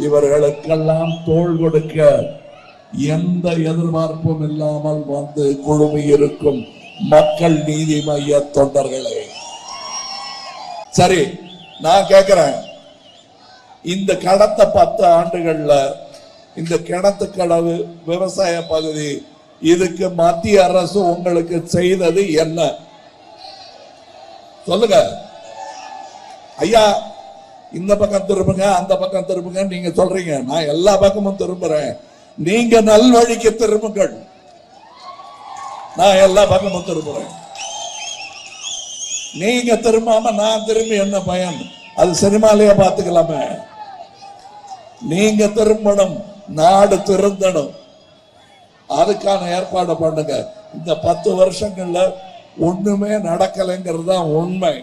இவர்களுக்கெல்லாம் தோள் கொடுக்க எந்த எதிர்பார்ப்பும் இல்லாமல் வந்து குழுமி இருக்கும் மக்கள் நீதி மைய தொண்டர்களே, சரி நான் கேட்கிறேன், இந்த கடந்த 10 ஆண்டுகள்ல இந்த கிணத்துக்கடவு விவசாய பகுதி இதுக்கு மத்திய அரசு உங்களுக்கு செய்தது என்ன சொல்லுங்க ஐயா. இந்த பக்கம் திரும்புங்க, அந்த பக்கம் திரும்புங்க நீங்க சொல்றீங்க, நான் எல்லா பக்கமும் திரும்புறேன். நீங்க நல்வழிக்கு திரும்புங்கள், நான் எல்லா பக்கமும் திரும்புறேன். நீங்க திரும்பாம நான் திரும்பி என்ன பயன்? அது சினிமாலேயே பார்த்துக்கலாமே. நீங்க திரும்பணும், நாடு திருந்தணும், அதுக்கான ஏற்பாடு பண்ணுங்க. இந்த 10 வருஷங்கள்ல ஒண்ணுமே நடக்கலைங்கிறது தான் உண்மை.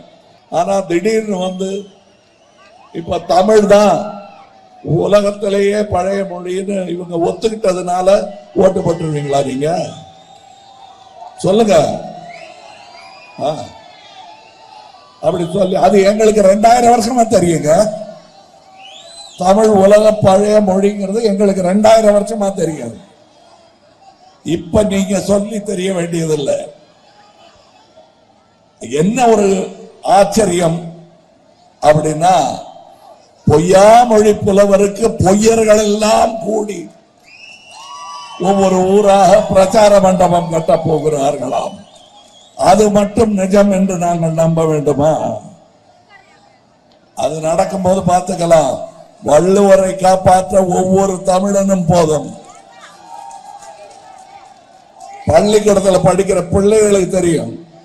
ஆனா திடீர்னு வந்து இப்ப தமிழ் தான் உலகத்திலேயே பழைய மொழின்னு இவங்க ஒத்துக்கிட்டதுனால ஓட்டு போட்டுருவீங்களா நீங்க? சொல்லுங்க. அப்படி சொல்லி அது எங்களுக்கு 2000 வருஷமா தெரியுங்க. தமிழ் உலக பழைய மொழிங்கிறது எங்களுக்கு 2000 வருஷமா தெரியாது. இப்ப நீங்க சொல்லி தெரிய வேண்டியதில்லை. என்ன ஒரு ஆச்சரியம் அப்படின்னா, பொய்யா மொழி புலவருக்கு பொய்யர்கள் எல்லாம் கூடி ஒவ்வொரு ஊராக பிரச்சார மண்டபம் கட்ட போகிறார்களாம். அது மட்டும் நிஜம் என்று நாங்கள் நம்ப வேண்டுமா? அது நடக்கும்போது பார்த்துக்கலாம். வள்ளுவரை காப்பாற்ற ஒவ்வொரு தமிழனும் போதும். பள்ளிக்கூடத்தில் படிக்கிற பிள்ளைகளுக்கு தெரியும்,